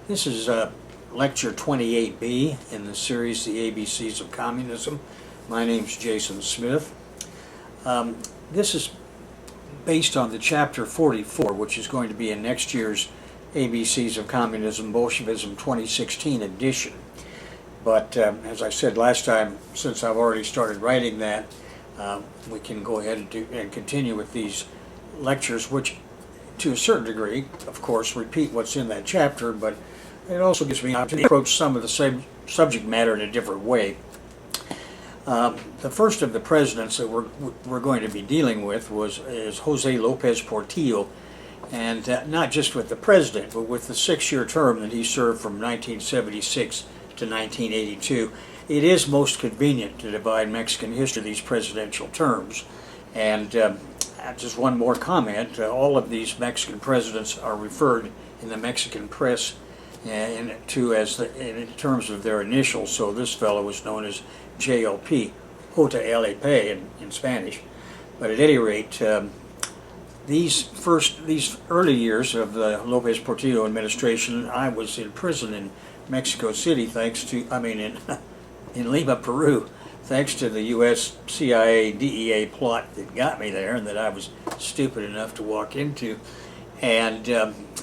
This is lecture 28B in the series, The ABCs of Communism. My name's Jason Smith. This is based on the chapter 44, which is going to be in next year's ABCs of Communism, Bolshevism 2016 edition. But as I said last time, since I've already started writing that, we can go ahead and continue with these lectures, which to a certain degree, of course, repeat what's in that chapter, but it also gives me an opportunity to approach some of the same subject matter in a different way. The first of the presidents that we're going to be dealing with is Jose Lopez Portillo, and not just with the president, but with the 6-year term that he served from 1976 to 1982. It is most convenient to divide Mexican history these presidential terms. And just one more comment, all of these Mexican presidents are referred in the Mexican press in terms of their initials. So this fellow was known as JLP, Jota LP in Spanish. But at any rate, these early years of the Lopez Portillo administration, I was in prison in Mexico City, in Lima, Peru, thanks to the U.S. CIA DEA plot that got me there and that I was stupid enough to walk into. And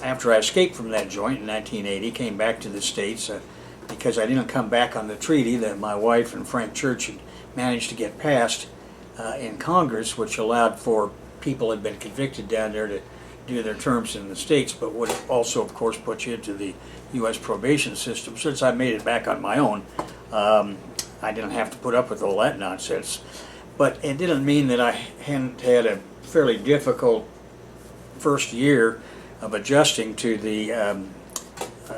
after I escaped from that joint in 1980, came back to the States because I didn't come back on the treaty that my wife and Frank Church had managed to get passed in Congress, which allowed for people who had been convicted down there to do their terms in the States, but would also, of course, put you into the U.S. probation system. Since I made it back on my own, I didn't have to put up with all that nonsense. But it didn't mean that I hadn't had a fairly difficult first year of adjusting to the,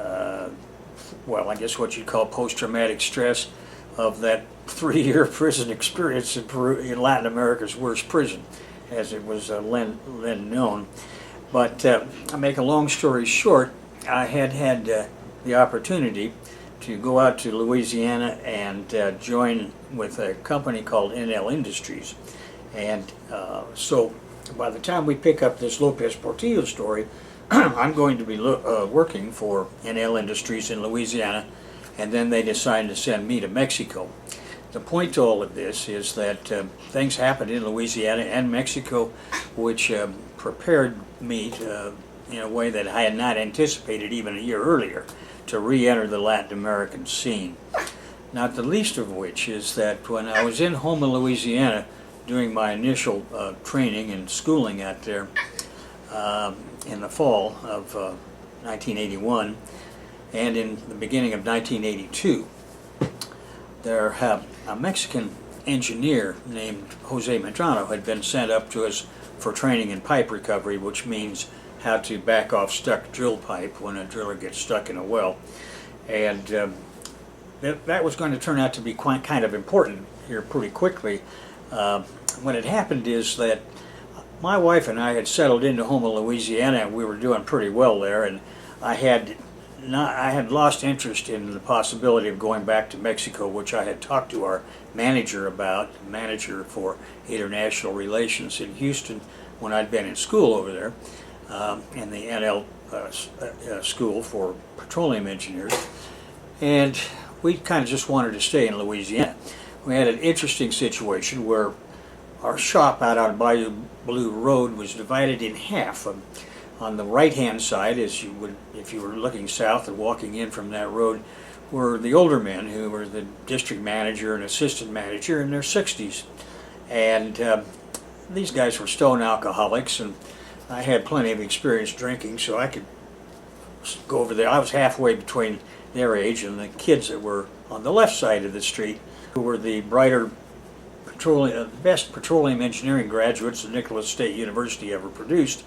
I guess what you'd call post-traumatic stress of that 3-year prison experience in Peru, in Latin America's worst prison, as it was then known. But to make a long story short, I had the opportunity to go out to Louisiana and join with a company called NL Industries. And so by the time we pick up this Lopez Portillo story, I'm going to be working for NL Industries in Louisiana, and then they decided to send me to Mexico. The point to all of this is that things happened in Louisiana and Mexico which prepared me in a way that I had not anticipated even a year earlier to re-enter the Latin American scene. Not the least of which is that when I was in Houma, Louisiana, doing my initial training and schooling out there in the fall of 1981 and in the beginning of 1982, a Mexican engineer named Jose Medrano had been sent up to us for training in pipe recovery, which means how to back off stuck drill pipe when a driller gets stuck in a well. And that was going to turn out to be quite kind of important here pretty quickly. What had happened is that my wife and I had settled into Houma, Louisiana, and we were doing pretty well there, and I had lost interest in the possibility of going back to Mexico, which I had talked to our manager for international relations in Houston when I'd been in school over there, in the NL School for Petroleum Engineers. And we kind of just wanted to stay in Louisiana. We had an interesting situation where our shop out on Bayou Blue Road was divided in half. On the right-hand side, as you would if you were looking south and walking in from that road, were the older men who were the district manager and assistant manager in their 60s. And these guys were stone alcoholics, and I had plenty of experience drinking, so I could go over there. I was halfway between their age and the kids that were on the left side of the street, who were the best petroleum engineering graduates that Nicholas State University ever produced,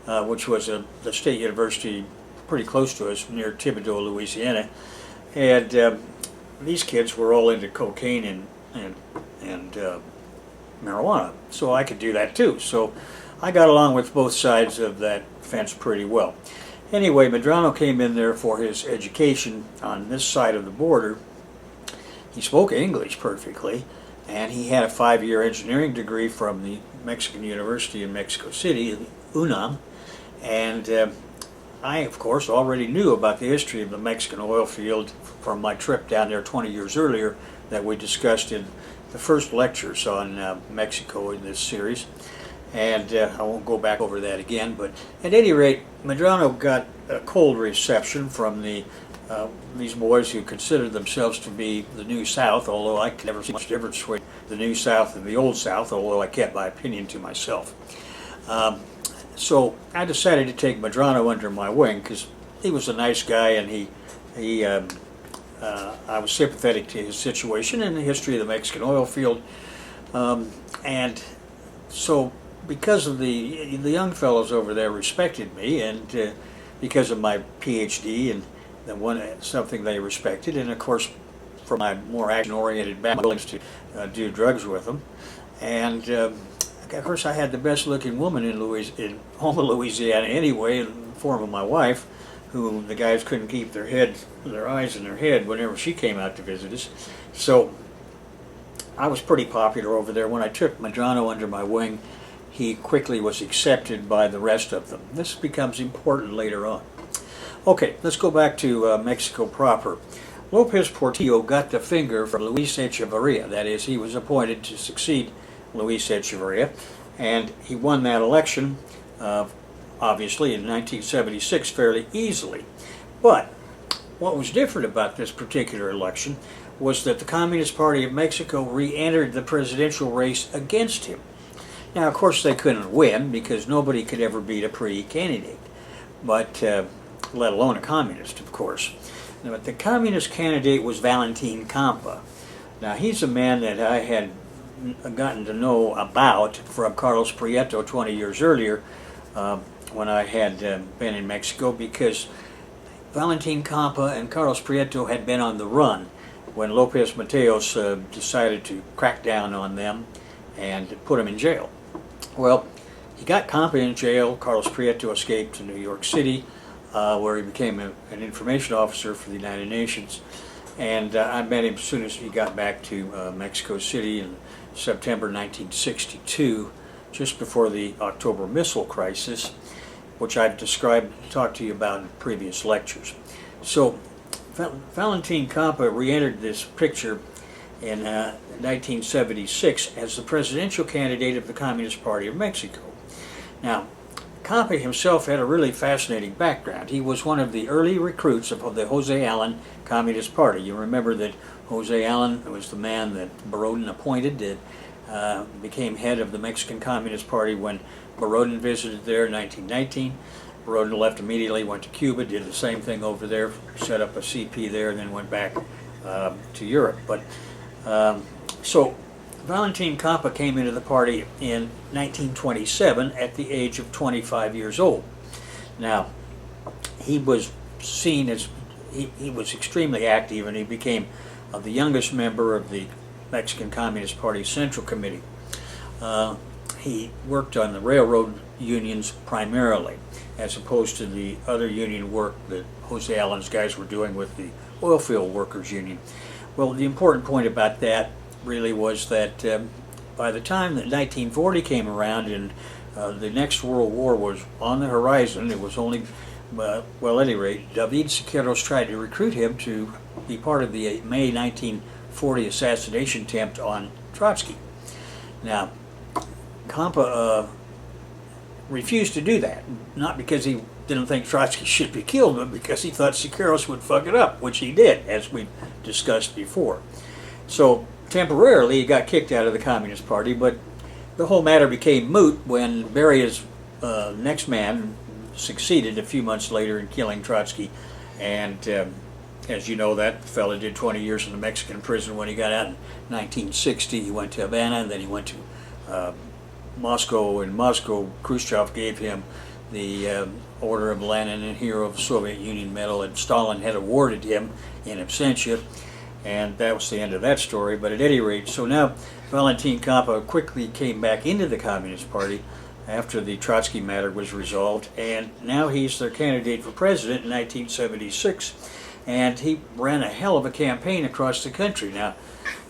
which was the state university pretty close to us near Thibodaux, Louisiana. And these kids were all into cocaine and marijuana, so I could do that too. So I got along with both sides of that fence pretty well. Anyway, Medrano came in there for his education on this side of the border. He spoke English perfectly, and he had a 5-year engineering degree from the Mexican University in Mexico City, UNAM, and I, of course, already knew about the history of the Mexican oil field from my trip down there 20 years earlier that we discussed in the first lectures on Mexico in this series. And I won't go back over that again, but at any rate, Medrano got a cold reception from these boys who considered themselves to be the New South, although I could never see much difference between the New South and the Old South, although I kept my opinion to myself. So I decided to take Medrano under my wing because he was a nice guy, and I was sympathetic to his situation and the history of the Mexican oil field. And so because of the young fellows over there respected me, and because of my PhD and something they respected, and of course for my more action-oriented background, to do drugs with them. And of course I had the best-looking woman in Houma, Louisiana anyway, in the form of my wife, who the guys couldn't keep their eyes in their head whenever she came out to visit us. So I was pretty popular over there. When I took Medrano under my wing, he quickly was accepted by the rest of them. This becomes important later on. Okay, let's go back to Mexico proper. Lopez Portillo got the finger from Luis Echeverria. That is, he was appointed to succeed Luis Echeverria, and he won that election, obviously, in 1976 fairly easily. But what was different about this particular election was that the Communist Party of Mexico re-entered the presidential race against him. Now, of course, they couldn't win because nobody could ever beat a pre-candidate, but let alone a communist, of course. But the communist candidate was Valentin Campa. Now, he's a man that I had gotten to know about from Carlos Prieto 20 years earlier when I had been in Mexico, because Valentin Campa and Carlos Prieto had been on the run when Lopez Mateos decided to crack down on them and put him in jail. Well, he got Campa in jail. Carlos Prieto escaped to New York City, where he became an information officer for the United Nations. And I met him as soon as he got back to Mexico City in September 1962, just before the October missile crisis, which I've talked to you about in previous lectures. So Valentin Campa re-entered this picture in 1976 as the presidential candidate of the Communist Party of Mexico. Now, Campa himself had a really fascinating background. He was one of the early recruits of the Jose Allen Communist Party. You remember that Jose Allen was the man that Borodin appointed that became head of the Mexican Communist Party when Borodin visited there in 1919. Borodin left immediately, went to Cuba, did the same thing over there, set up a CP there, and then went back to Europe. But so Valentin Campa came into the party in 1927 at the age of 25 years old. Now, he was seen as, he was extremely active, and he became the youngest member of the Mexican Communist Party Central Committee. He worked on the railroad unions primarily, as opposed to the other union work that Jose Allen's guys were doing with the oil field workers union. Well, the important point about that really was that by the time that 1940 came around and the next World War was on the horizon, it was only, well, at any rate, David Siqueiros tried to recruit him to be part of the May 1940 assassination attempt on Trotsky. Now, Campa refused to do that, not because he didn't think Trotsky should be killed, but because he thought Siqueiros would fuck it up, which he did, as we discussed before. So temporarily he got kicked out of the Communist Party, but the whole matter became moot when Beria's next man succeeded a few months later in killing Trotsky. And as you know, that fella did 20 years in the Mexican prison. When he got out in 1960, he went to Havana, and then he went to Moscow. In Moscow, Khrushchev gave him the Order of Lenin and Hero of the Soviet Union medal, and Stalin had awarded him in absentia, and that was the end of that story. But at any rate, so now Valentin Campa quickly came back into the Communist Party after the Trotsky matter was resolved, and now he's their candidate for president in 1976, and he ran a hell of a campaign across the country. Now,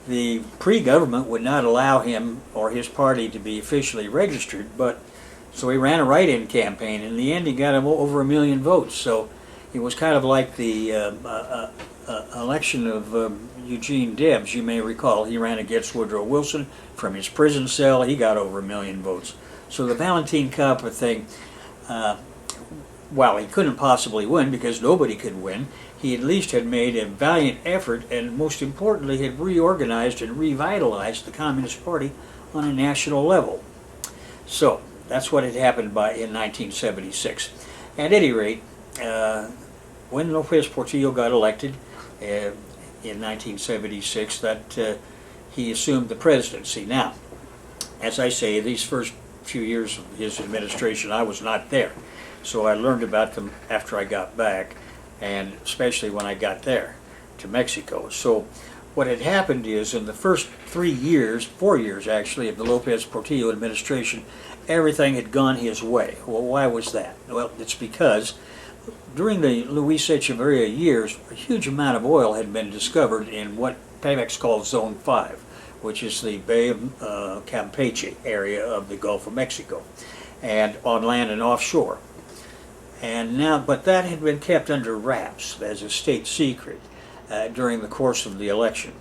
the pre-government would not allow him or his party to be officially registered, but So he ran a write-in campaign. In the end, he got over 1 million votes. So it was kind of like the election of Eugene Debs, you may recall. He ran against Woodrow Wilson from his prison cell. He got over 1 million votes. So the Valentin Coppa thing, while he couldn't possibly win because nobody could win, he at least had made a valiant effort and most importantly had reorganized and revitalized the Communist Party on a national level. So that's what had happened in 1976. At any rate, when Lopez Portillo got elected in 1976, that he assumed the presidency. Now, as I say, these first few years of his administration, I was not there. So I learned about them after I got back, and especially when I got there to Mexico. So what had happened is in the first 4 years actually, of the Lopez Portillo administration, everything had gone his way. Well, why was that? Well, it's because during the Luis Echeverria years, a huge amount of oil had been discovered in what Pemex calls Zone 5, which is the Bay of Campeche area of the Gulf of Mexico, and on land and offshore. And now, but that had been kept under wraps as a state secret during the course of the election.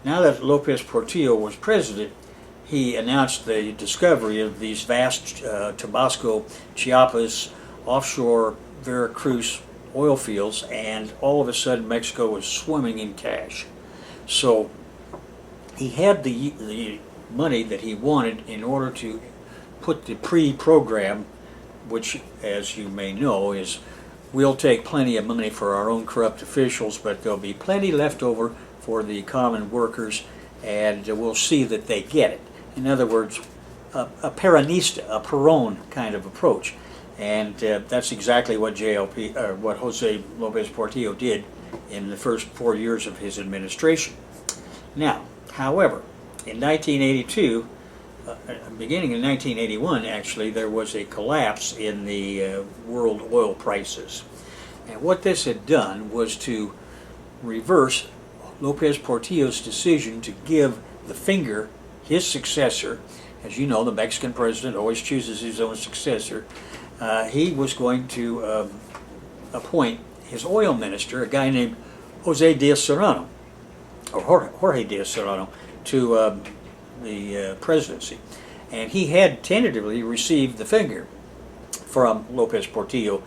Now that Lopez Portillo was president, he announced the discovery of these vast Tabasco, Chiapas, offshore Veracruz oil fields, and all of a sudden Mexico was swimming in cash. So he had the money that he wanted in order to put the pre-program, which, as you may know, is we'll take plenty of money for our own corrupt officials, but there'll be plenty left over for the common workers, and we'll see that they get it. In other words, a Peronista, a Peron kind of approach. And that's exactly what what Jose Lopez Portillo did in the first 4 years of his administration. Now, however, in 1982, beginning in 1981, actually, there was a collapse in the world oil prices. And what this had done was to reverse Lopez Portillo's decision to give the finger, his successor. As you know, the Mexican president always chooses his own successor. He was going to appoint his oil minister, a guy named Jose Diaz Serrano, or Jorge Diaz Serrano, to the presidency. And he had tentatively received the finger from Lopez Portillo,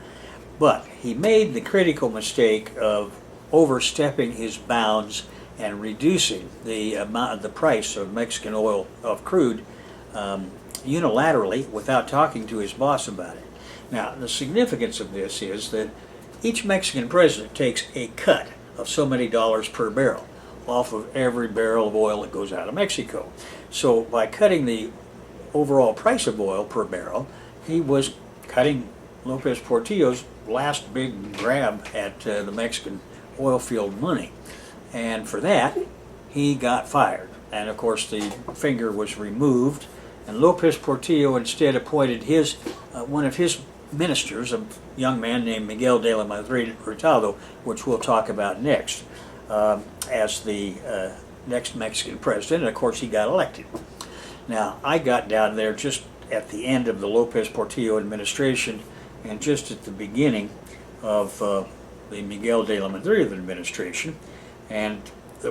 but he made the critical mistake of overstepping his bounds and reducing the price of Mexican oil, of crude, unilaterally without talking to his boss about it. Now, the significance of this is that each Mexican president takes a cut of so many dollars per barrel off of every barrel of oil that goes out of Mexico. So by cutting the overall price of oil per barrel, he was cutting Lopez Portillo's last big grab at the Mexican oil field money. And for that, he got fired. And of course, the finger was removed, and Lopez Portillo instead appointed one of his ministers, a young man named Miguel de la Madrid Hurtado, which we'll talk about next, as the next Mexican president. And of course, he got elected. Now, I got down there just at the end of the Lopez Portillo administration and just at the beginning of the Miguel de la Madrid administration. And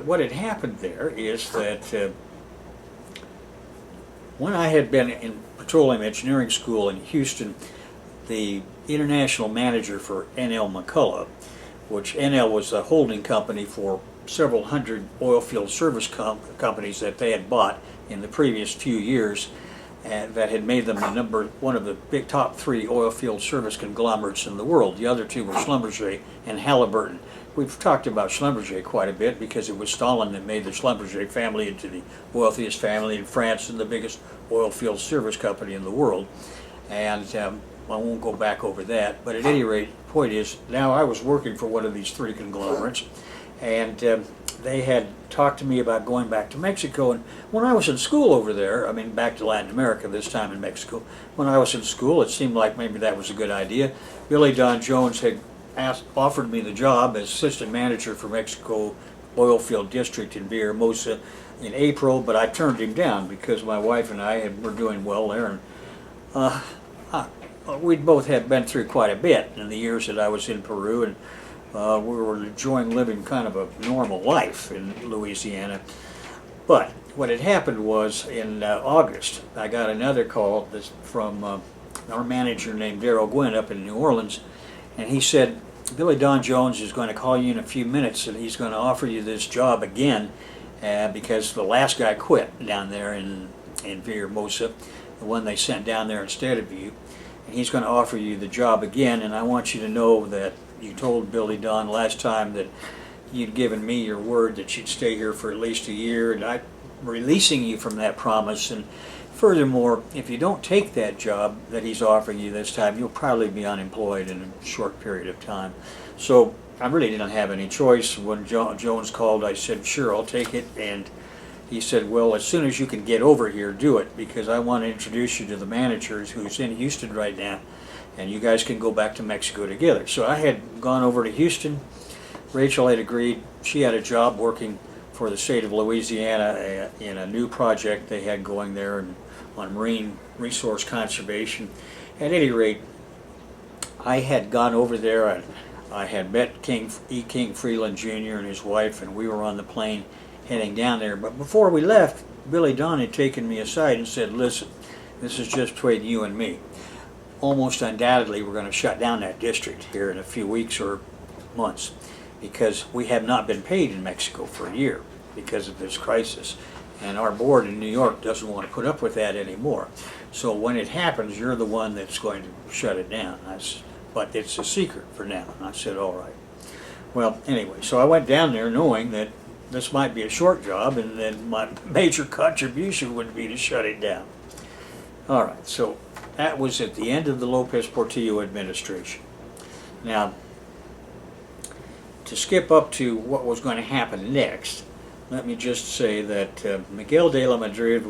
what had happened there is that when I had been in petroleum engineering school in Houston, the international manager for NL McCullough, which NL was a holding company for several hundred oil field service companies that they had bought in the previous few years, and that had made them one of the big top 3 oil field service conglomerates in the world. The other two were Schlumberger and Halliburton. We've talked about Schlumberger quite a bit because it was Stalin that made the Schlumberger family into the wealthiest family in France and the biggest oil field service company in the world. And I won't go back over that, but at any rate, the point is, now I was working for one of these 3 conglomerates, and they had talked to me about going back to Mexico. And when I was in school over there, I mean back to Latin America, this time in Mexico, when I was in school, it seemed like maybe that was a good idea. Billy Don Jones had offered me the job as assistant manager for Mexico oil field district in Villahermosa in April, but I turned him down because my wife and I were doing well there. And we'd both had been through quite a bit in the years that I was in Peru, and we were enjoying living kind of a normal life in Louisiana. But what had happened was in August, I got another call from our manager named Darrell Gwynn up in New Orleans, and he said, Billy Don Jones is going to call you in a few minutes, and he's going to offer you this job again because the last guy quit down there in Villahermosa, the one they sent down there instead of you. And he's going to offer you the job again, and I want you to know that you told Billy Don last time that you'd given me your word that you'd stay here for at least a year, and I'm releasing you from that promise. And furthermore, if you don't take that job that he's offering you this time, you'll probably be unemployed in a short period of time. So I really didn't have any choice. When Jones called, I said, sure, I'll take it. And he said, well, as soon as you can get over here, do it, because I want to introduce you to the manager who's in Houston right now, and you guys can go back to Mexico together. So I had gone over to Houston. Rachel had agreed. She had a job working for the state of Louisiana in a new project they had going there on marine resource conservation. At any rate, I had gone over there, and I had met King Freeland Jr. and his wife, and we were on the plane heading down there. But before we left, Billy Don had taken me aside and said, listen, this is just between you and me. Almost undoubtedly we're going to shut down that district here in a few weeks or months, because we have not been paid in Mexico for a year because of this crisis. And our board in New York doesn't want to put up with that anymore. So when it happens, you're the one that's going to shut it down. But it's a secret for now. And I said, all right. Well, anyway, so I went down there knowing that this might be a short job, and then my major contribution would be to shut it down. All right, so that was at the end of the Lopez Portillo administration. Now, to skip up to what was going to happen next, let me just say that Miguel de la Madrid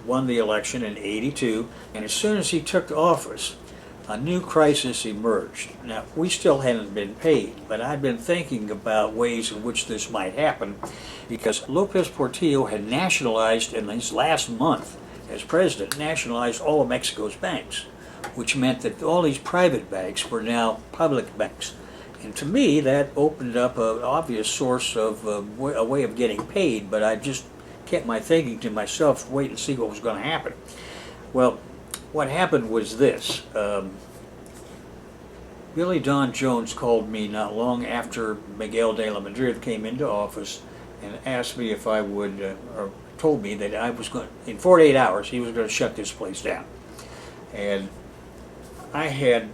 won the election in '82, and as soon as he took office, a new crisis emerged. Now, we still hadn't been paid, but I'd been thinking about ways in which this might happen, because Lopez Portillo had nationalized, in his last month as president, nationalized all of Mexico's banks, which meant that all these private banks were now public banks. And to me, that opened up an obvious source of a way of getting paid, but I just kept my thinking to myself, wait and see what was going to happen. Well, what happened was this. Billy Don Jones called me not long after Miguel de la Madrid came into office and asked me if I would, or told me that I was going, in 48 hours, he was going to shut this place down. And I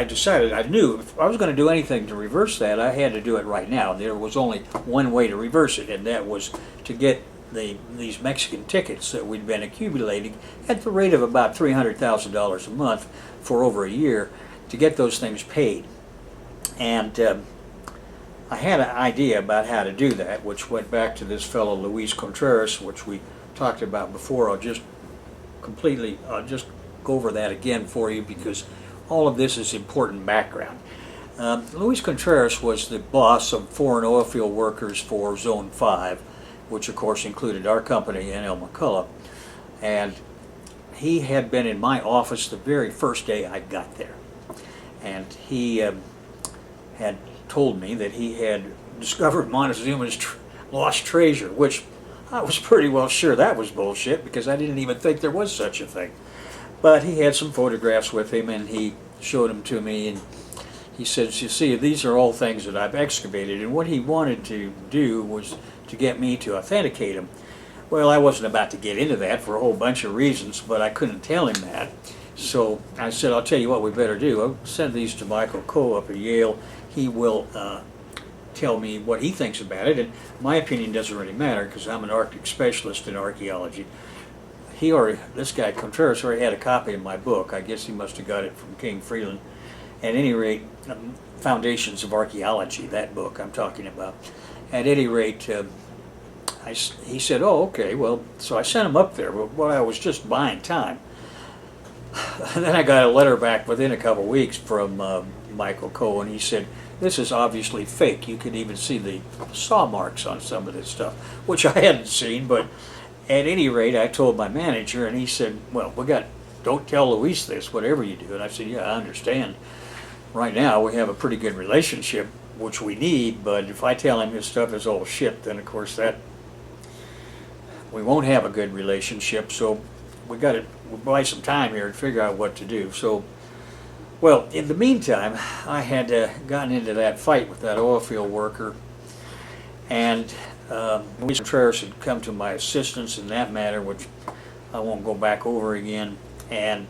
decided, I knew if I was going to do anything to reverse that, I had to do it right now. There was only one way to reverse it, and that was to get these Mexican tickets that we'd been accumulating at the rate of about $300,000 a month for over a year, to get those things paid. And I had an idea about how to do that, which went back to this fellow Luis Contreras, which we talked about before. I'll just go over that again for you, because all of this is important background. Luis Contreras was the boss of foreign oil field workers for Zone 5, which of course included our company in El McCullough. And he had been in my office the very first day I got there. And he had told me that he had discovered Montezuma's lost treasure, which I was pretty well sure that was bullshit, because I didn't even think there was such a thing. But he had some photographs with him, and he showed them to me, and he said, you see, these are all things that I've excavated. And what he wanted to do was to get me to authenticate them. Well, I wasn't about to get into that for a whole bunch of reasons, but I couldn't tell him that. So I said, I'll tell you what we better do. I'll send these to Michael Coe up at Yale. He will tell me what he thinks about it. And my opinion doesn't really matter, because I'm an Arctic specialist in archaeology. This guy Contreras already had a copy of my book. I guess he must have got it from King Freeland. At any rate, Foundations of Archaeology, that book I'm talking about. At any rate, he said, oh, okay, well, so I sent him up there, but I was just buying time. And then I got a letter back within a couple weeks from Michael Coe, and he said, this is obviously fake. You could even see the saw marks on some of this stuff, which I hadn't seen. But at any rate, I told my manager, and he said, well, we got don't tell Luis this, whatever you do. And I said, yeah, I understand. Right now we have a pretty good relationship, which we need, but if I tell him his stuff is all shit, then of course that we won't have a good relationship. So we'll buy some time here and figure out what to do. So, well, in the meantime, I had gotten into that fight with that oil field worker, and Luis Contreras had come to my assistance in that matter, which I won't go back over again. And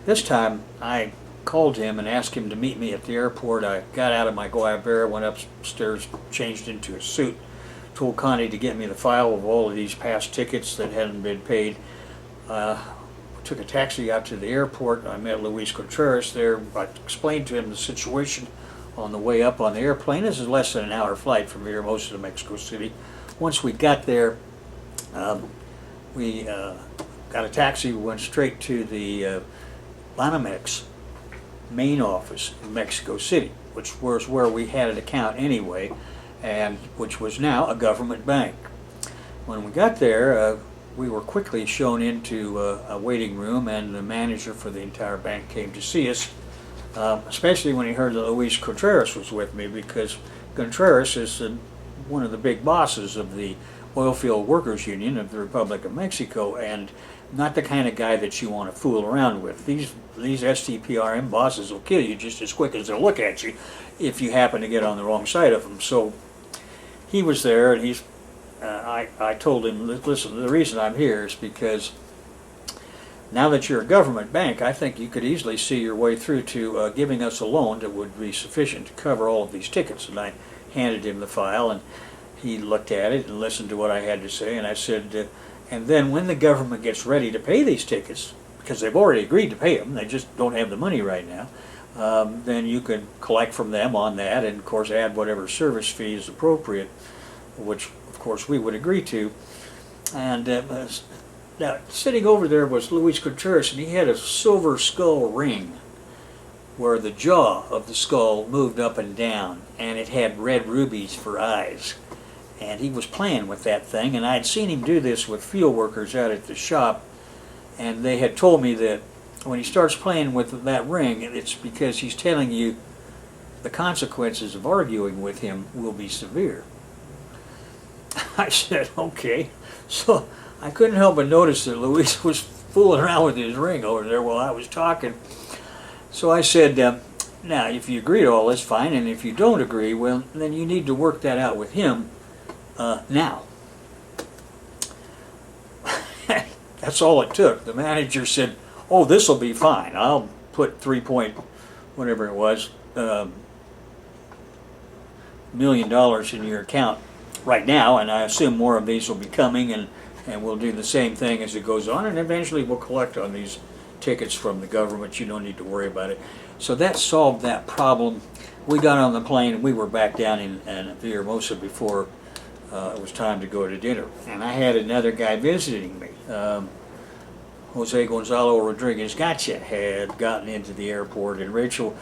this time I called him and asked him to meet me at the airport. I got out of my Guayabera, went upstairs, changed into a suit, told Connie to get me the file of all of these past tickets that hadn't been paid. Took a taxi out to the airport. I met Luis Contreras there. I explained to him the situation on the way up on the airplane. This is less than an hour flight from here, most of Mexico City. Once we got there, we got a taxi. We went straight to the Banamex main office in Mexico City, which was where we had an account anyway, and which was now a government bank. When we got there, we were quickly shown into a waiting room, and the manager for the entire bank came to see us, especially when he heard that Luis Contreras was with me, because Contreras is one of the big bosses of the Oilfield Workers Union of the Republic of Mexico, and not the kind of guy that you want to fool around with. These STPRM bosses will kill you just as quick as they'll look at you if you happen to get on the wrong side of them. So he was there, and I told him, listen, the reason I'm here is because now that you're a government bank, I think you could easily see your way through to giving us a loan that would be sufficient to cover all of these tickets. And I handed him the file, and he looked at it and listened to what I had to say, and I said, and then when the government gets ready to pay these tickets, because they've already agreed to pay them, they just don't have the money right now, then you can collect from them on that, and of course add whatever service fee is appropriate, which of course we would agree to. And now sitting over there was Luis Contreras, and he had a silver skull ring where the jaw of the skull moved up and down, and it had red rubies for eyes. And he was playing with that thing, and I'd seen him do this with field workers out at the shop, and they had told me that when he starts playing with that ring, it's because he's telling you the consequences of arguing with him will be severe. I said, okay. So I couldn't help but notice that Luis was fooling around with his ring over there while I was talking. So I said, now, if you agree to all this, fine, and if you don't agree, well, then you need to work that out with him now. That's all it took. The manager said, oh, this will be fine. I'll put whatever it was, million in your account right now, and I assume more of these will be coming, and we'll do the same thing as it goes on, and eventually we'll collect on these tickets from the government. You don't need to worry about it. So that solved that problem. We got on the plane, and we were back down in Villahermosa before it was time to go to dinner. And I had another guy visiting me. Jose Gonzalo Rodriguez Gotcha had gotten into the airport, and Rachel,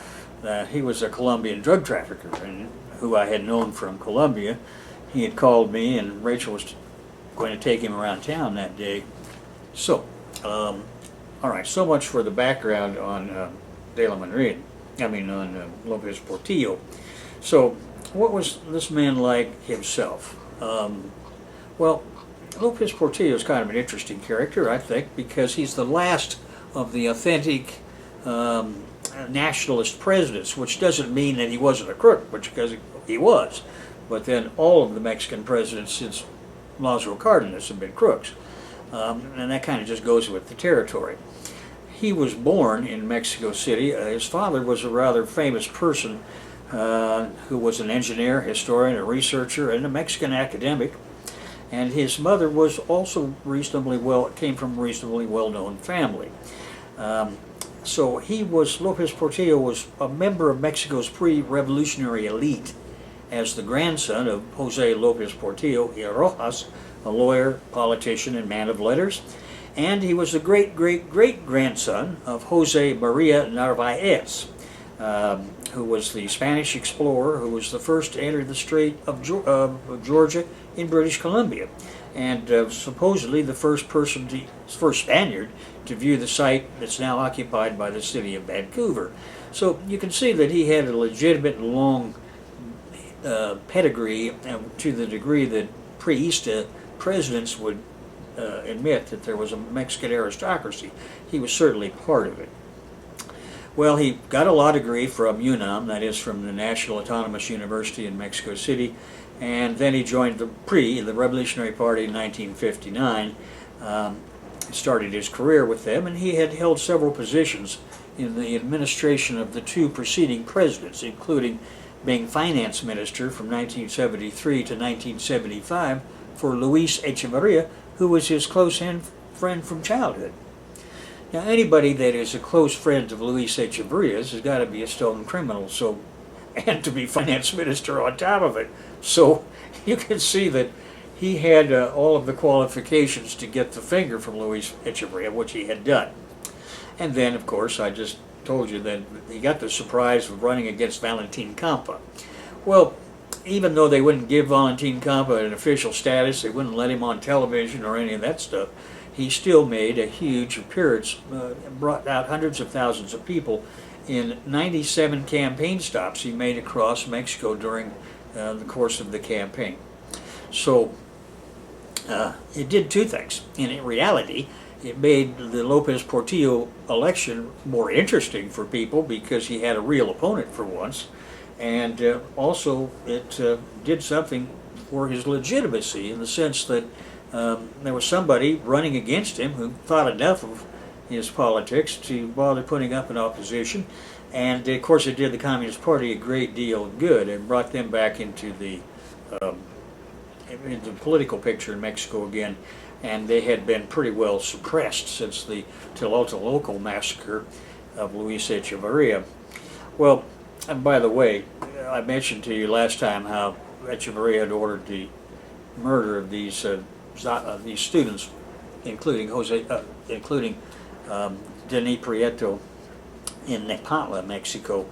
he was a Colombian drug trafficker, and who I had known from Colombia. He had called me, and Rachel was going to take him around town that day. So, all right, so much for the background on on Lopez Portillo. So, what was this man like himself? Well, Lopez Portillo is kind of an interesting character, I think, because he's the last of the authentic nationalist presidents, which doesn't mean that he wasn't a crook, because he was. But then all of the Mexican presidents since Lázaro Cárdenas have been crooks. And that kind of just goes with the territory. He was born in Mexico City. His father was a rather famous person who was an engineer, historian, a researcher, and a Mexican academic. And his mother was also came from a reasonably well-known family. So Lopez Portillo was a member of Mexico's pre-revolutionary elite as the grandson of Jose Lopez Portillo y Rojas, a lawyer, politician, and man of letters. And he was the great-great-great-grandson of Jose Maria Narvaez, who was the Spanish explorer who was the first to enter the Strait of Georgia in British Columbia. and supposedly the first Spaniard to view the site that's now occupied by the city of Vancouver. So you can see that he had a legitimate long pedigree, to the degree that pre-Ista presidents would admit that there was a Mexican aristocracy. He was certainly part of it. Well, he got a law degree from UNAM, that is from the National Autonomous University in Mexico City, and then he joined the Revolutionary Party in 1959, started his career with them, and he had held several positions in the administration of the two preceding presidents, including being finance minister from 1973 to 1975 for Luis Echeverria, who was his close friend from childhood. Now, anybody that is a close friend of Luis Echeverria's has got to be a stone criminal, and to be finance minister on top of it. So you can see that he had all of the qualifications to get the finger from Luis Echeverria, which he had done. And then, of course, I just told you that he got the surprise of running against Valentin Campa. Well, even though they wouldn't give Valentin Campa an official status, they wouldn't let him on television or any of that stuff, he still made a huge appearance, brought out hundreds of thousands of people in 97 campaign stops he made across Mexico during the course of the campaign. So it did two things. In reality, it made the Lopez Portillo election more interesting for people because he had a real opponent for once, and also it did something for his legitimacy in the sense that there was somebody running against him who thought enough of his politics to bother putting up an opposition, and of course it did the Communist Party a great deal of good and brought them back into the political picture in Mexico again, and they had been pretty well suppressed since the Tlatelolco massacre of Luis Echeverria. Well, and by the way, I mentioned to you last time how Echeverria had ordered the murder of these students, including Denis Prieto in Nepantla, Mexico,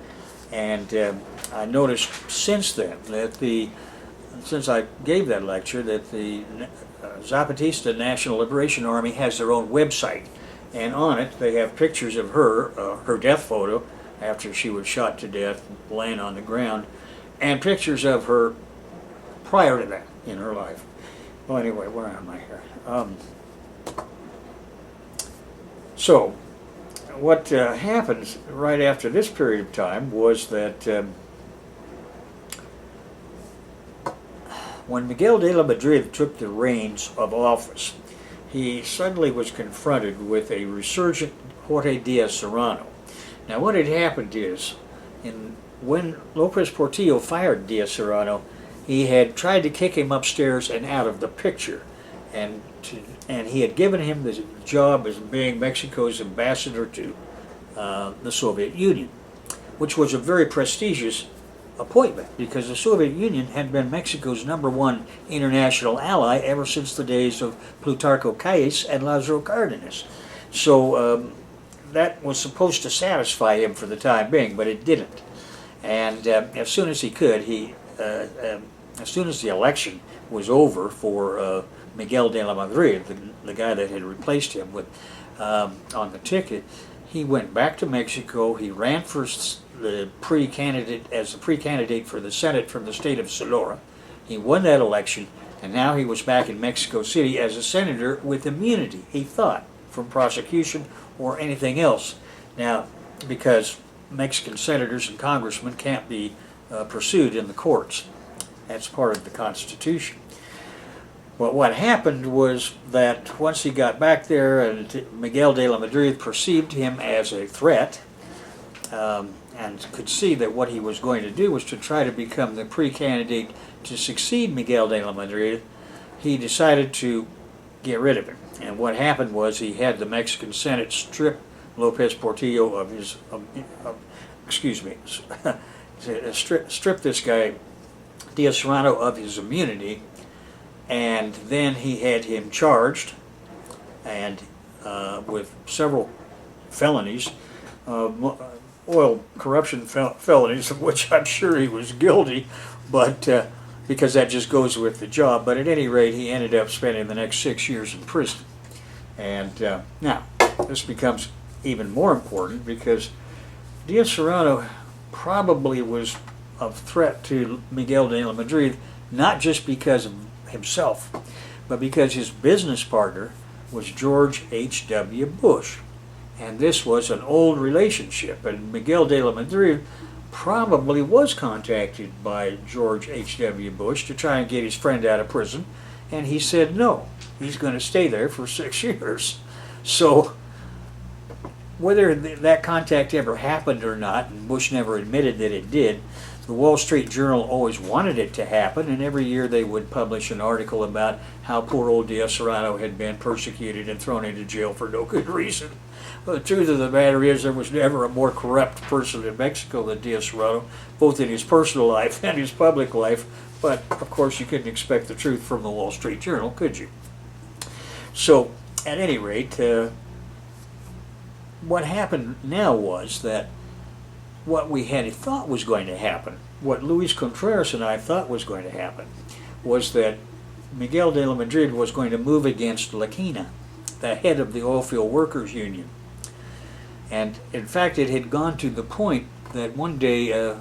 and I noticed since then that since I gave that lecture that the Zapatista National Liberation Army has their own website, and on it they have pictures of her death photo after she was shot to death, laying on the ground, and pictures of her prior to that in her life. Well, anyway, where am I here? So, what happened right after this period of time was that when Miguel de la Madrid took the reins of office, he suddenly was confronted with a resurgent Jorge Diaz Serrano. Now, what had happened is, when Lopez Portillo fired Diaz Serrano, he had tried to kick him upstairs and out of the picture, and he had given him the job as being Mexico's ambassador to the Soviet Union, which was a very prestigious appointment because the Soviet Union had been Mexico's #1 international ally ever since the days of Plutarco Calles and Lázaro Cárdenas. So that was supposed to satisfy him for the time being, but it didn't. And as soon as he could, as soon as the election was over for Miguel de la Madrid, the guy that had replaced him on the ticket, he went back to Mexico. He ran for the pre-candidate for the Senate from the state of Sonora. He won that election, and now he was back in Mexico City as a senator with immunity, he thought, from prosecution or anything else. Now, because Mexican senators and congressmen can't be pursued in the courts. That's part of the Constitution. Well, what happened was that once he got back there, and Miguel de la Madrid perceived him as a threat, and could see that what he was going to do was to try to become the pre-candidate to succeed Miguel de la Madrid, he decided to get rid of him. And what happened was he had the Mexican Senate strip Lopez Portillo of his, strip this guy, Diaz Serrano, of his immunity, and then he had him charged and with several felonies, oil corruption felonies, of which I'm sure he was guilty, but because that just goes with the job. But at any rate, he ended up spending the next 6 years in prison. And now, this becomes even more important because Diaz Serrano probably was a threat to Miguel de la Madrid, not just because of himself, but because his business partner was George H.W. Bush. And this was an old relationship, and Miguel de la Madrid probably was contacted by George H.W. Bush to try and get his friend out of prison, and he said no, he's going to stay there for 6 years. So whether that contact ever happened or not, and Bush never admitted that it did, the Wall Street Journal always wanted it to happen, and every year they would publish an article about how poor old Diaz Serrano had been persecuted and thrown into jail for no good reason. Well, the truth of the matter is there was never a more corrupt person in Mexico than Diaz Serrano, both in his personal life and his public life, but of course you couldn't expect the truth from the Wall Street Journal, could you? So, at any rate, what happened now was that what we had thought was going to happen, what Luis Contreras and I thought was going to happen, was that Miguel de la Madrid was going to move against La Quina, the head of the Oilfield Workers Union. And in fact, it had gone to the point that one day,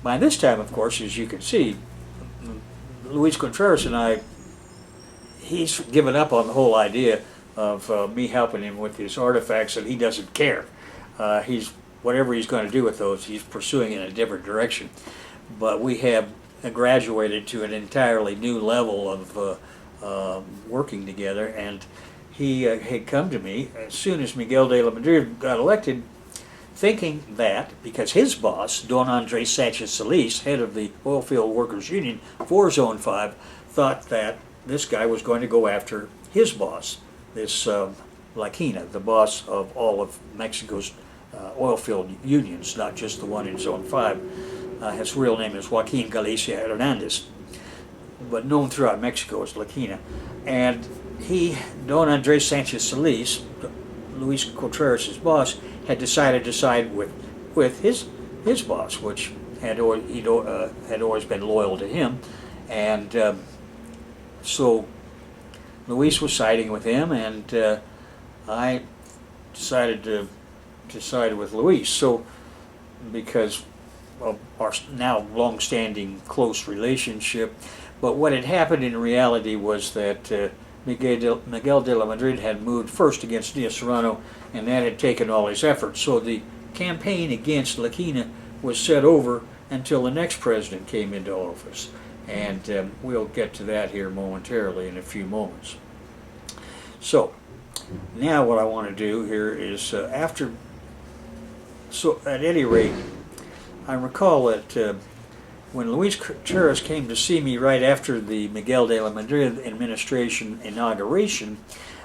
by this time, of course, as you can see, Luis Contreras and I, he's given up on the whole idea of me helping him with his artifacts, and he doesn't care. Whatever he's going to do with those, he's pursuing in a different direction. But we have graduated to an entirely new level of working together, and he had come to me as soon as Miguel de la Madrid got elected, thinking that because his boss, Don Andres Sanchez Solis, head of the Oilfield Workers Union for Zone 5, thought that this guy was going to go after his boss, this La Quina, the boss of all of Mexico's oilfield unions, not just the one in Zone 5. His real name is Joaquin Galicia Hernandez, but known throughout Mexico as La Quina. And Don Andres Sanchez Solis, Luis Contreras' boss, had decided to side with his boss, which had always been loyal to him. And so Luis was siding with him, and I decided to side with Luis. So, because of our now long-standing close relationship, but what had happened in reality was that Miguel de la Madrid had moved first against Diaz Serrano, and that had taken all his efforts. So the campaign against La Quina was set over until the next president came into office. And we'll get to that here momentarily in a few moments. So, now what I want to do here is so at any rate, I recall that when Luis Contreras came to see me right after the Miguel de la Madrid administration inauguration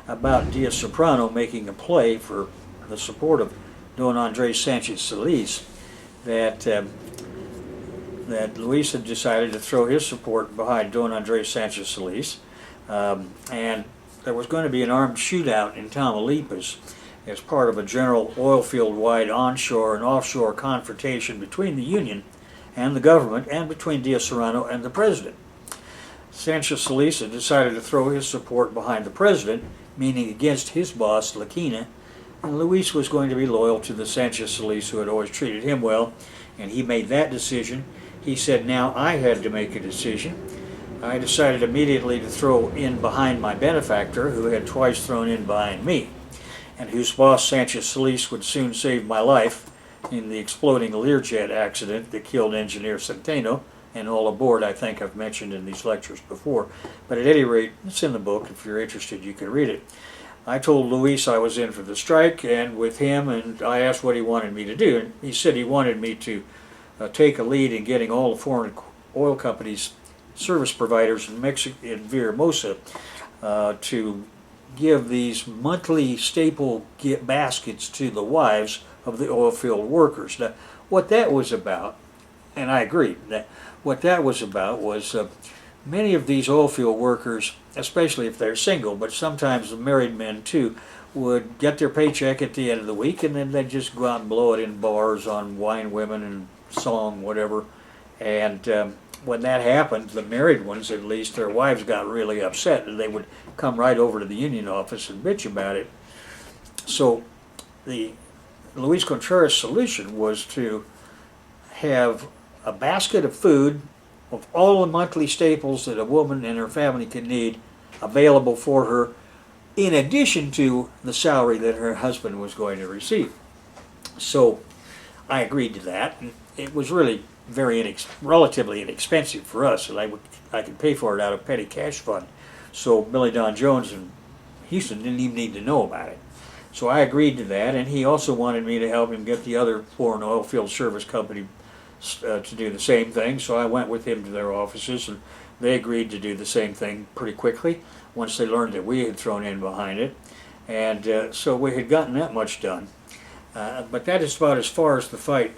about Diaz Serrano making a play for the support of Don Andres Sanchez Solis, that Luis had decided to throw his support behind Don Andres Sanchez Solis, and there was going to be an armed shootout in Tamaulipas as part of a general oilfield-wide onshore and offshore confrontation between the union and the government, and between Diaz Serrano and the president. Sanchez Solis had decided to throw his support behind the president, meaning against his boss, La Quina, and Luis was going to be loyal to the Sanchez Solis who had always treated him well, and he made that decision. He said now I had to make a decision. I decided immediately to throw in behind my benefactor, who had twice thrown in behind me, and whose boss, Sanchez Solis, would soon save my life in the exploding Learjet accident that killed engineer Centeno, and all aboard. I think I've mentioned in these lectures before. But at any rate, it's in the book. If you're interested, you can read it. I told Luis I was in for the strike, and with him, and I asked what he wanted me to do. And he said he wanted me to take a lead in getting all the foreign oil companies, service providers in Mexico, in Villahermosa, to give these monthly staple baskets to the wives of the oil field workers. Now, what that was about, and I agree, that what that was about was many of these oil field workers, especially if they're single, but sometimes the married men too, would get their paycheck at the end of the week, and then they'd just go out and blow it in bars on wine, women, and song, whatever. And when that happened, the married ones at least, their wives got really upset, and they would come right over to the union office and bitch about it. So the Luis Contreras solution was to have a basket of food of all the monthly staples that a woman and her family could need available for her, in addition to the salary that her husband was going to receive. So I agreed to that, and it was really relatively inexpensive for us, and I could pay for it out of petty cash fund. So Billy Don Jones in Houston didn't even need to know about it. So I agreed to that, and he also wanted me to help him get the other foreign oil field service company to do the same thing. So I went with him to their offices, and they agreed to do the same thing pretty quickly once they learned that we had thrown in behind it. And so we had gotten that much done. But that is about as far as the fight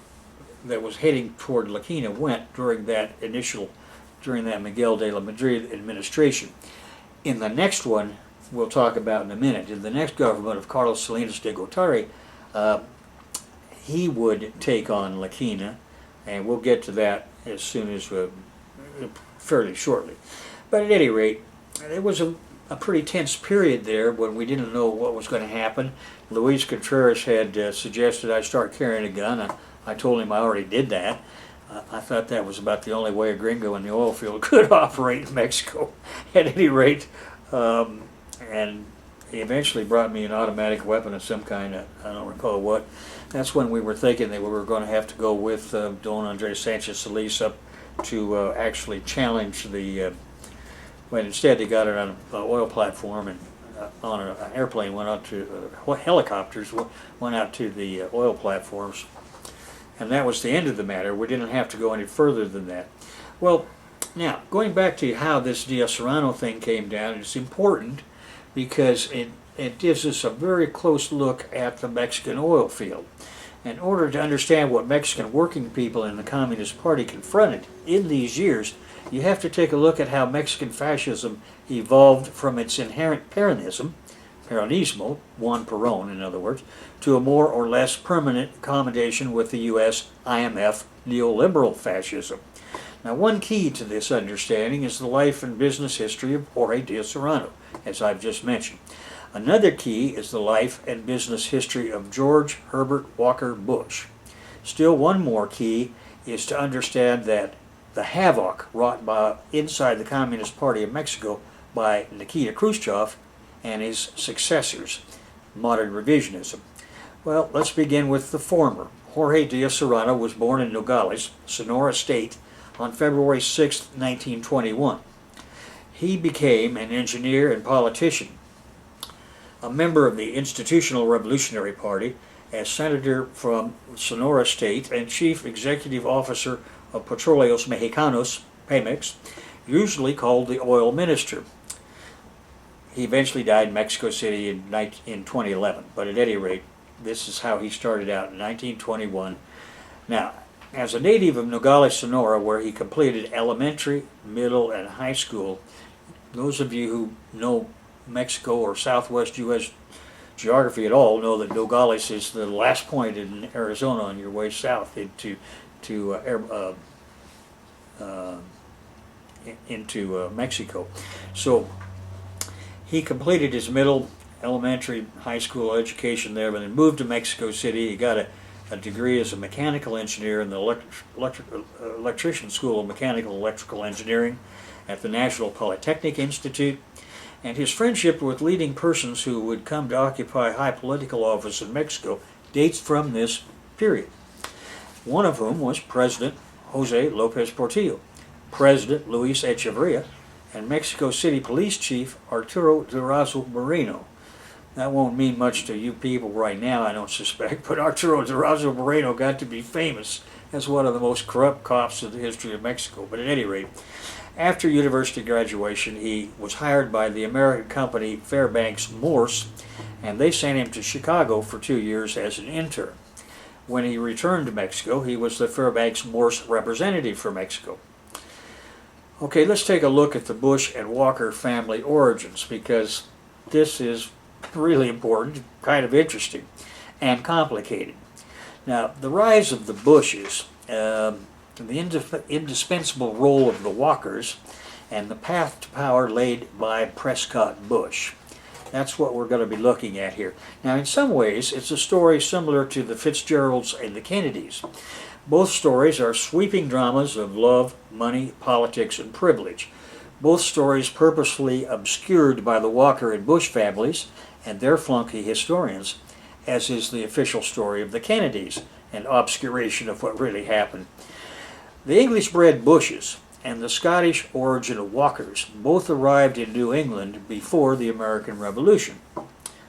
that was heading toward La Quina went during that Miguel de la Madrid administration. In the next one, we'll talk about in a minute, in the next government of Carlos Salinas de Gortari, he would take on La Quina, and we'll get to that as soon as fairly shortly. But at any rate, it was a pretty tense period there when we didn't know what was going to happen. Luis Contreras had suggested I start carrying a gun. I told him I already did that. I thought that was about the only way a gringo in the oil field could operate in Mexico. At any rate, and he eventually brought me an automatic weapon of some kind. I don't recall what. That's when we were thinking that we were going to have to go with Don Andres Sanchez Solis up to actually challenge the. But instead, they got it on an oil platform and on an airplane. Went out to helicopters. Went out to the oil platforms, and that was the end of the matter. We didn't have to go any further than that. Well, now going back to how this Diaz Serrano thing came down, it's important because it gives us a very close look at the Mexican oil field. In order to understand what Mexican working people in the Communist Party confronted in these years, you have to take a look at how Mexican fascism evolved from its inherent Peronismo, Juan Perón in other words, to a more or less permanent accommodation with the U.S. IMF neoliberal fascism. Now, one key to this understanding is the life and business history of Jorge Diaz Serrano, as I've just mentioned. Another key is the life and business history of George Herbert Walker Bush. Still one more key is to understand that the havoc wrought inside the Communist Party of Mexico by Nikita Khrushchev and his successors, modern revisionism. Well, let's begin with the former. Jorge Diaz Serrano was born in Nogales, Sonora State, on February 6, 1921. He became an engineer and politician, a member of the Institutional Revolutionary Party, as senator from Sonora State and chief executive officer of Petróleos Mexicanos, Pemex, usually called the oil minister. He eventually died in Mexico City in 2011, but at any rate, this is how he started out in 1921. Now, as a native of Nogales, Sonora, where he completed elementary, middle, and high school, those of you who know Mexico or Southwest U.S. geography at all know that Nogales is the last point in Arizona on your way south into Mexico. So he completed his middle, elementary, high school education there, but then moved to Mexico City. He got a degree as a mechanical engineer in the Electrician School of Mechanical Electrical Engineering at the National Polytechnic Institute. And his friendship with leading persons who would come to occupy high political office in Mexico dates from this period. One of whom was President Jose Lopez Portillo, President Luis Echeverria, and Mexico City Police Chief Arturo Durazo Moreno. That won't mean much to you people right now, I don't suspect, but Arturo Durazo Moreno got to be famous as one of the most corrupt cops in the history of Mexico. But at any rate, after university graduation, he was hired by the American company Fairbanks Morse, and they sent him to Chicago for 2 years as an intern. When he returned to Mexico, he was the Fairbanks Morse representative for Mexico. Okay, let's take a look at the Bush and Walker family origins, because this is really important, kind of interesting, and complicated. Now, the rise of the Bushes the indispensable role of the Walkers, and the path to power laid by Prescott Bush. That's what we're going to be looking at here. Now, in some ways, it's a story similar to the Fitzgeralds and the Kennedys. Both stories are sweeping dramas of love, money, politics, and privilege. Both stories purposefully obscured by the Walker and Bush families and their flunky historians, as is the official story of the Kennedys, an obscuration of what really happened. The English-bred Bushes and the Scottish origin Walkers both arrived in New England before the American Revolution.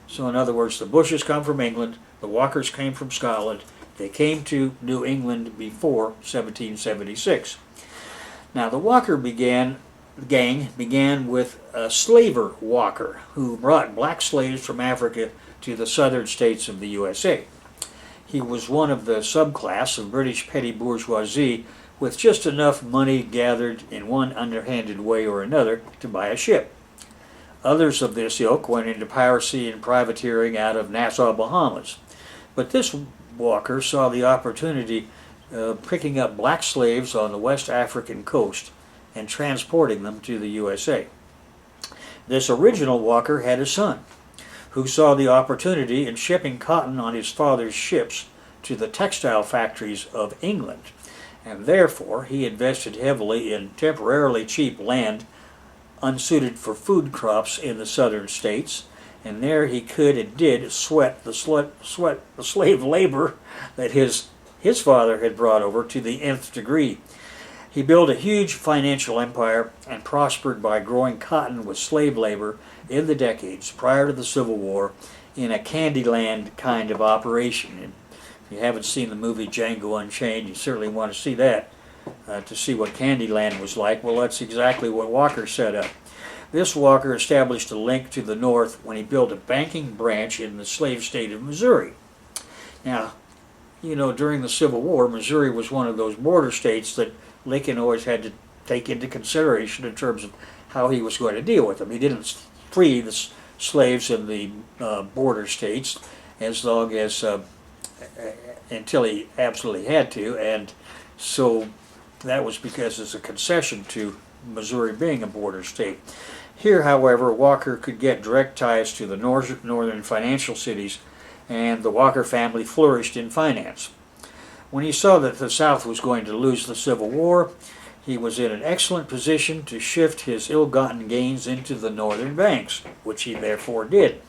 So in other words, the Bushes come from England, the Walkers came from Scotland. They came to New England before 1776. Now the Walker gang began with a slaver Walker who brought black slaves from Africa to the southern states of the USA. He was one of the subclass of British petty bourgeoisie with just enough money gathered in one underhanded way or another to buy a ship. Others of this ilk went into piracy and privateering out of Nassau, Bahamas. But this Walker saw the opportunity of picking up black slaves on the West African coast and transporting them to the USA. This original Walker had a son who saw the opportunity in shipping cotton on his father's ships to the textile factories of England, and therefore he invested heavily in temporarily cheap land unsuited for food crops in the southern states, and there he could and did sweat the slave labor that his father had brought over to the nth degree. He built a huge financial empire and prospered by growing cotton with slave labor in the decades prior to the Civil War in a Candyland kind of operation. And if you haven't seen the movie Django Unchained, you certainly want to see that to see what Candyland was like. Well, that's exactly what Walker set up. This Walker established a link to the North when he built a banking branch in the slave state of Missouri. Now, you know, during the Civil War, Missouri was one of those border states that Lincoln always had to take into consideration in terms of how he was going to deal with them. He didn't free the slaves in the border states as long as until he absolutely had to, and so that was because it's a concession to Missouri being a border state. Here, however, Walker could get direct ties to the northern financial cities, and the Walker family flourished in finance. When he saw that the South was going to lose the Civil War, he was in an excellent position to shift his ill-gotten gains into the northern banks, which he therefore did.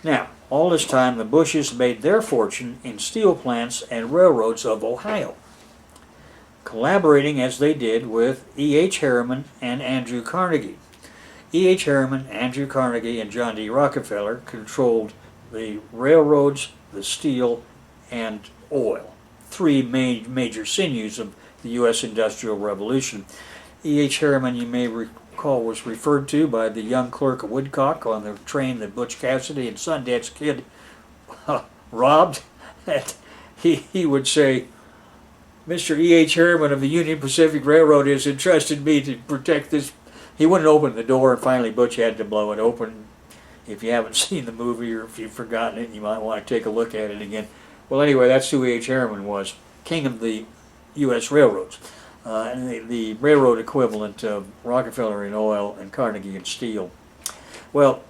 Now, all this time the Bushes made their fortune in steel plants and railroads of Ohio, collaborating as they did with E.H. Harriman and Andrew Carnegie. E.H. Harriman, Andrew Carnegie, and John D. Rockefeller controlled the railroads, the steel, and oil, three major sinews of the U.S. Industrial Revolution. E.H. Harriman, you may recall, was referred to by the young clerk of Woodcock on the train that Butch Cassidy and Sundance Kid robbed. And he would say, "Mr. E.H. Harriman of the Union Pacific Railroad has entrusted me to protect this." He wouldn't open the door, and finally Butch had to blow it open. If you haven't seen the movie or if you've forgotten it, you might want to take a look at it again. Well, anyway, that's who E.H. Harriman was, king of the U.S. railroads, and the railroad equivalent of Rockefeller in oil and Carnegie in steel. Well,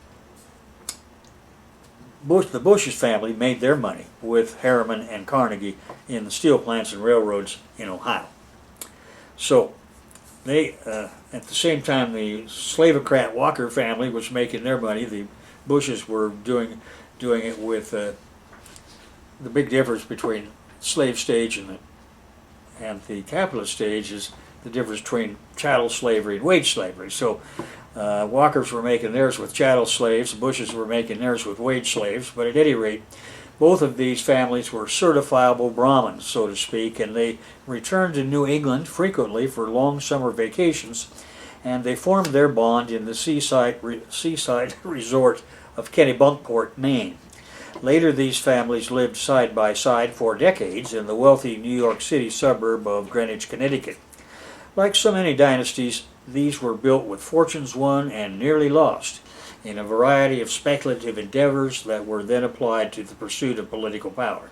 the Bush's family made their money with Harriman and Carnegie in the steel plants and railroads in Ohio. So they, at the same time the slavocrat Walker family was making their money, the Bushes were doing it with the big difference between slave stage and the capitalist stage is the difference between chattel slavery and wage slavery. So Walkers were making theirs with chattel slaves, the Bushes were making theirs with wage slaves, but at any rate, both of these families were certifiable Brahmins, so to speak, and they returned to New England frequently for long summer vacations, and they formed their bond in the seaside resort of Kennebunkport, Maine. Later, these families lived side by side for decades in the wealthy New York City suburb of Greenwich, Connecticut. Like so many dynasties, these were built with fortunes won and nearly lost in a variety of speculative endeavors that were then applied to the pursuit of political power.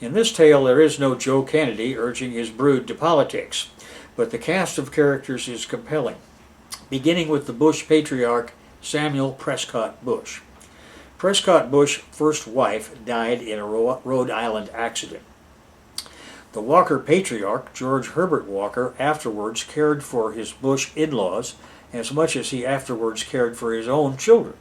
In this tale, there is no Joe Kennedy urging his brood to politics, but the cast of characters is compelling, beginning with the Bush patriarch Samuel Prescott Bush. Prescott Bush's first wife died in a Rhode Island accident. The Walker patriarch, George Herbert Walker, afterwards cared for his Bush in-laws as much as he afterwards cared for his own children.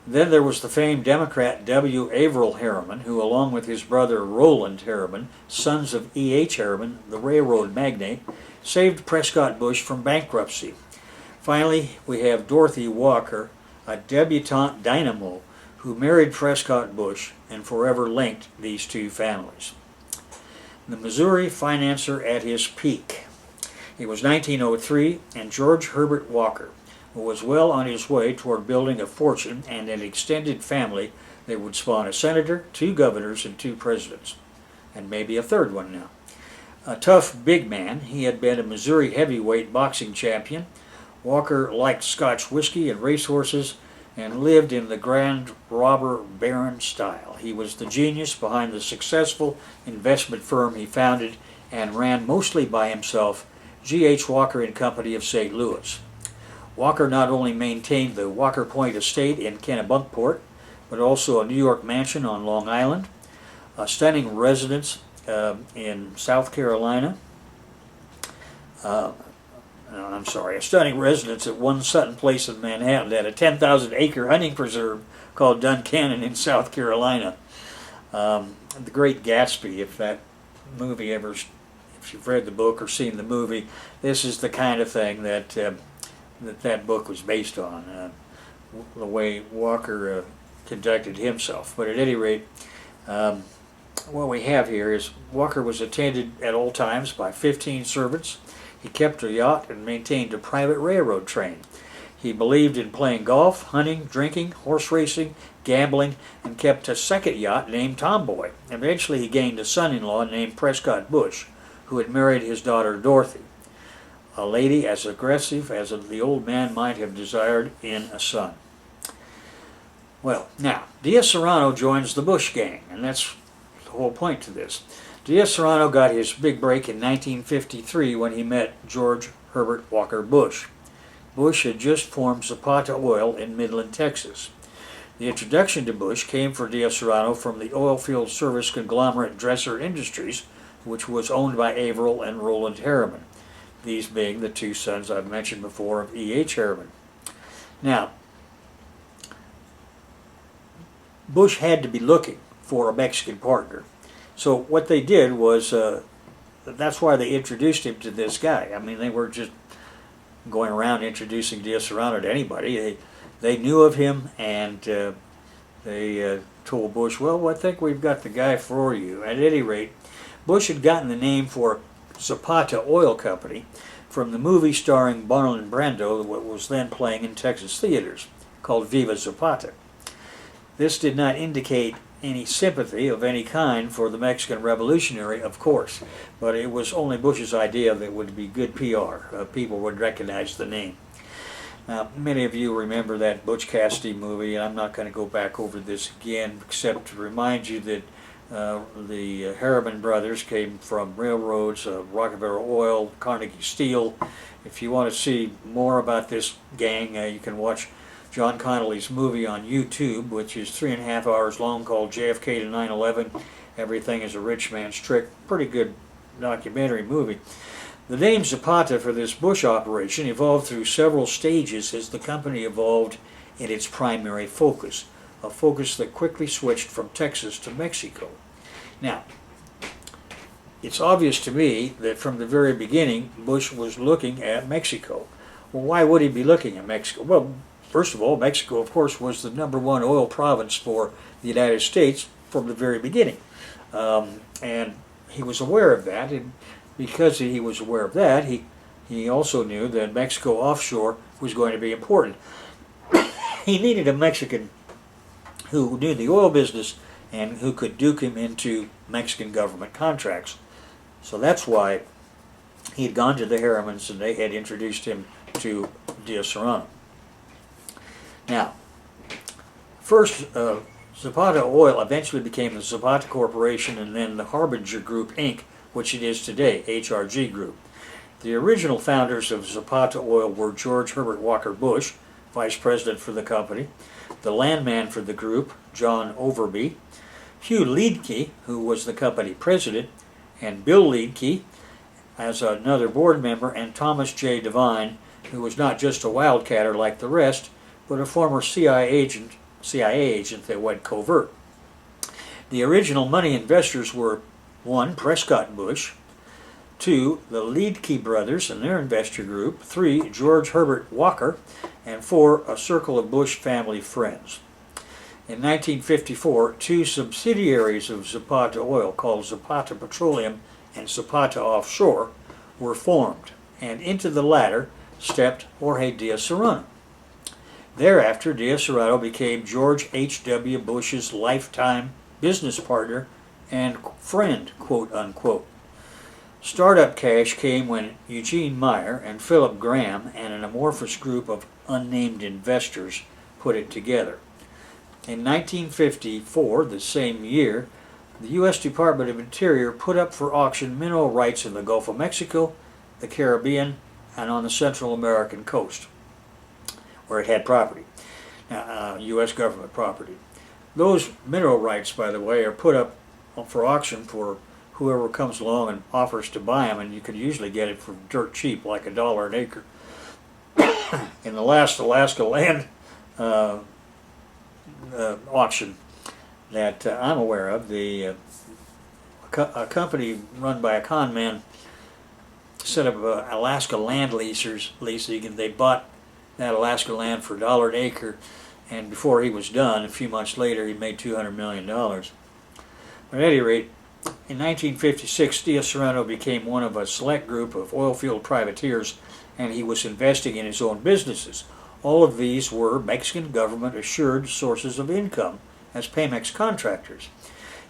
Then there was the famed Democrat W. Averill Harriman, who, along with his brother Roland Harriman, sons of E. H. Harriman, the railroad magnate, saved Prescott Bush from bankruptcy. Finally, we have Dorothy Walker, a debutante dynamo, who married Prescott Bush and forever linked these two families. The Missouri financier at his peak. It was 1903, and George Herbert Walker, who was well on his way toward building a fortune and an extended family that would spawn a senator, 2 governors, and 2 presidents, and maybe a third one now. A tough big man, he had been a Missouri heavyweight boxing champion. Walker liked Scotch whiskey and racehorses and lived in the grand robber baron style. He was the genius behind the successful investment firm he founded and ran mostly by himself, G.H. Walker and Company of St. Louis. Walker not only maintained the Walker Point estate in Kennebunkport, but also a New York mansion on Long Island, a stunning residence in South Carolina, a stunning residence at One Sutton Place in Manhattan, that a 10,000-acre hunting preserve called Duncannon in South Carolina. The Great Gatsby, if that movie ever, if you've read the book or seen the movie, this is the kind of thing that that book was based on, the way Walker conducted himself. But at any rate, what we have here is Walker was attended at all times by 15 servants. He kept a yacht and maintained a private railroad train. He believed in playing golf, hunting, drinking, horse racing, gambling, and kept a second yacht named Tomboy. Eventually he gained a son-in-law named Prescott Bush, who had married his daughter Dorothy, a lady as aggressive as the old man might have desired in a son. Well, now, Diaz Serrano joins the Bush gang, and that's the whole point to this. Diaz Serrano got his big break in 1953 when he met George Herbert Walker Bush. Bush had just formed Zapata Oil in Midland, Texas. The introduction to Bush came for Diaz Serrano from the oilfield service conglomerate Dresser Industries, which was owned by Averill and Roland Harriman, these being the 2 sons I've mentioned before of E. H. Harriman. Now, Bush had to be looking for a Mexican partner. So what they did was, that's why they introduced him to this guy. I mean, they were just going around introducing Diaz Serrano to anybody. They knew of him, and they told Bush, well, I think we've got the guy for you. At any rate, Bush had gotten the name for Zapata Oil Company from the movie starring Marlon Brando that was then playing in Texas theaters, called Viva Zapata. This did not indicate any sympathy of any kind for the Mexican revolutionary, of course, but it was only Bush's idea that it would be good PR. People would recognize the name. Now, many of you remember that Butch Cassidy movie, and I'm not going to go back over this again, except to remind you that the Harriman brothers came from railroads, Rockefeller Oil, Carnegie Steel. If you want to see more about this gang, you can watch John Connolly's movie on YouTube, which is 3.5 hours long, called JFK to 9/11. Everything is a Rich Man's Trick. Pretty good documentary movie. The name Zapata for this Bush operation evolved through several stages as the company evolved in its primary focus, a focus that quickly switched from Texas to Mexico. Now, it's obvious to me that from the very beginning, Bush was looking at Mexico. Well, why would he be looking at Mexico? Well, first of all, Mexico, of course, was the #1 oil province for the United States from the very beginning. And he was aware of that, and because he was aware of that, he also knew that Mexico offshore was going to be important. He needed a Mexican who knew the oil business and who could duke him into Mexican government contracts. So that's why he had gone to the Harrimans and they had introduced him to Diaz Serrano. Now, first, Zapata Oil eventually became the Zapata Corporation and then the Harbinger Group, Inc., which it is today, HRG Group. The original founders of Zapata Oil were George Herbert Walker Bush, vice president for the company, the landman for the group, John Overby, Hugh Liedtke, who was the company president, and Bill Liedtke as another board member, and Thomas J. Devine, who was not just a wildcatter like the rest, but a former CIA agent that went covert. The original money investors were 1. Prescott Bush, 2. the Liedtke brothers and their investor group, 3. George Herbert Walker, and 4. a circle of Bush family friends. In 1954, 2 subsidiaries of Zapata Oil, called Zapata Petroleum and Zapata Offshore, were formed, and into the latter stepped Jorge Diaz Serrano. Thereafter, Diaz Serrano became George H.W. Bush's lifetime business partner and friend, quote unquote. Startup cash came when Eugene Meyer and Philip Graham and an amorphous group of unnamed investors put it together. In 1954, the same year, the U.S. Department of Interior put up for auction mineral rights in the Gulf of Mexico, the Caribbean, and on the Central American coast, where it had property, U.S. government property. Those mineral rights, by the way, are put up for auction for whoever comes along and offers to buy them, and you can usually get it for dirt cheap, like $1 an acre. In the last Alaska land auction that I'm aware of, a company run by a con man set up Alaska land leasing, and they bought that Alaska land for $1 an acre, and before he was done, a few months later, he made $200 million. But at any rate, in 1956, Diaz Serrano became one of a select group of oil field privateers, and he was investing in his own businesses. All of these were Mexican government assured sources of income as Pemex contractors.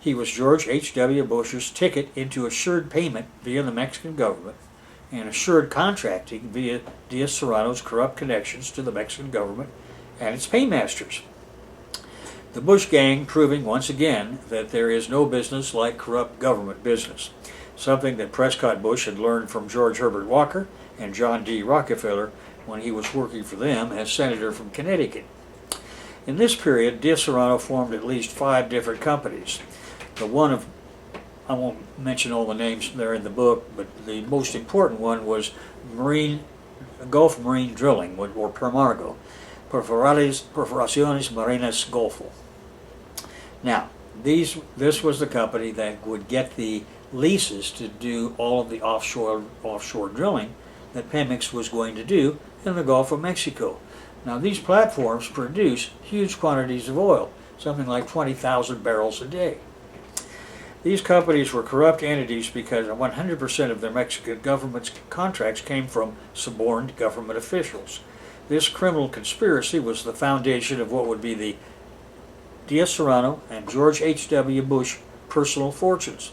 He was George H.W. Bush's ticket into assured payment via the Mexican government and assured contracting via Diaz Serrano's corrupt connections to the Mexican government and its paymasters. The Bush gang proving once again that there is no business like corrupt government business, something that Prescott Bush had learned from George Herbert Walker and John D. Rockefeller when he was working for them as senator from Connecticut. In this period, Diaz Serrano formed at least 5 different companies. I won't mention all the names there in the book, but the most important one was Gulf Marine Drilling, or Permargo, Perforaciones Marinas Golfo. Now, this was the company that would get the leases to do all of the offshore drilling that Pemex was going to do in the Gulf of Mexico. Now, these platforms produce huge quantities of oil, something like 20,000 barrels a day. These companies were corrupt entities because 100% of their Mexican government's contracts came from suborned government officials. This criminal conspiracy was the foundation of what would be the Diaz Serrano and George H.W. Bush personal fortunes.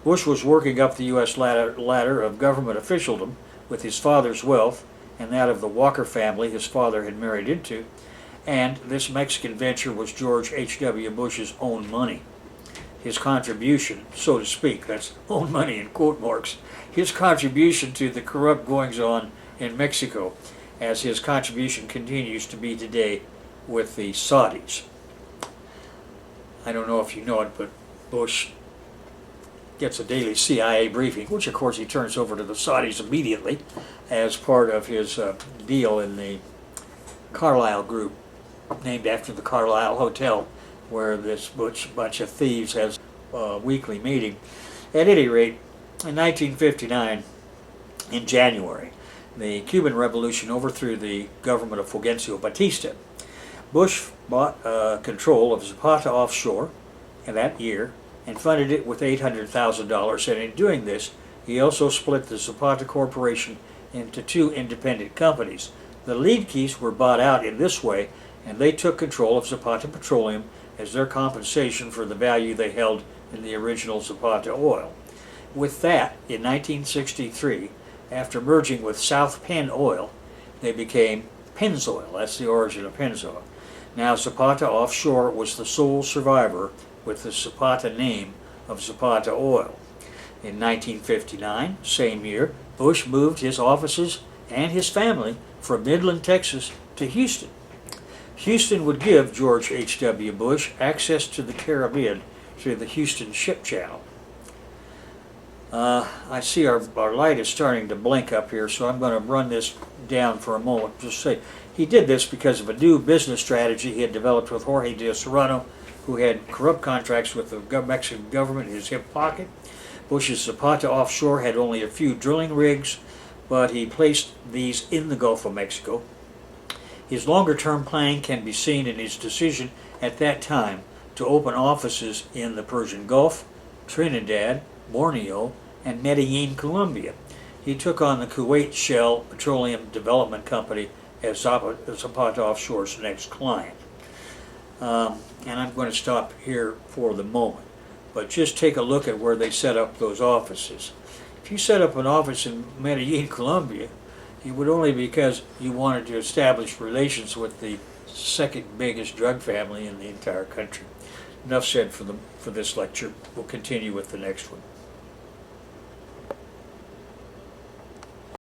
Bush was working up the U.S. ladder of government officialdom with his father's wealth and that of the Walker family his father had married into, and this Mexican venture was George H.W. Bush's own money. His contribution, so to speak, that's own money in quote marks, his contribution to the corrupt goings-on in Mexico, as his contribution continues to be today with the Saudis. I don't know if you know it, but Bush gets a daily CIA briefing, which of course he turns over to the Saudis immediately as part of his deal in the Carlyle Group, named after the Carlyle Hotel, where this bunch of thieves has a weekly meeting. At any rate, in 1959, in January, the Cuban Revolution overthrew the government of Fulgencio Batista. Bush bought control of Zapata Offshore in that year and funded it with $800,000, and in doing this, he also split the Zapata Corporation into 2 independent companies. The Liedtkes were bought out in this way, and they took control of Zapata Petroleum as their compensation for the value they held in the original Zapata oil. With that, in 1963, after merging with South Penn Oil, they became Pennzoil. That's the origin of Pennzoil. Now Zapata Offshore was the sole survivor with the Zapata name of Zapata Oil. In 1959, same year, Bush moved his offices and his family from Midland, Texas to Houston. Houston would give George H.W. Bush access to the Caribbean through the Houston Ship Channel. I see our light is starting to blink up here, so I'm going to run this down for a moment. Just say he did this because of a new business strategy he had developed with Jorge Diaz Serrano, who had corrupt contracts with the Mexican government in his hip pocket. Bush's Zapata Offshore had only a few drilling rigs, but he placed these in the Gulf of Mexico. His longer-term plan can be seen in his decision at that time to open offices in the Persian Gulf, Trinidad, Borneo, and Medellin, Colombia. He took on the Kuwait Shell Petroleum Development Company as Zapata Offshore's next client. And I'm going to stop here for the moment, but just take a look at where they set up those offices. If you set up an office in Medellin, Colombia, it would only be because you wanted to establish relations with the second biggest drug family in the entire country. Enough said for this lecture. We'll continue with the next one.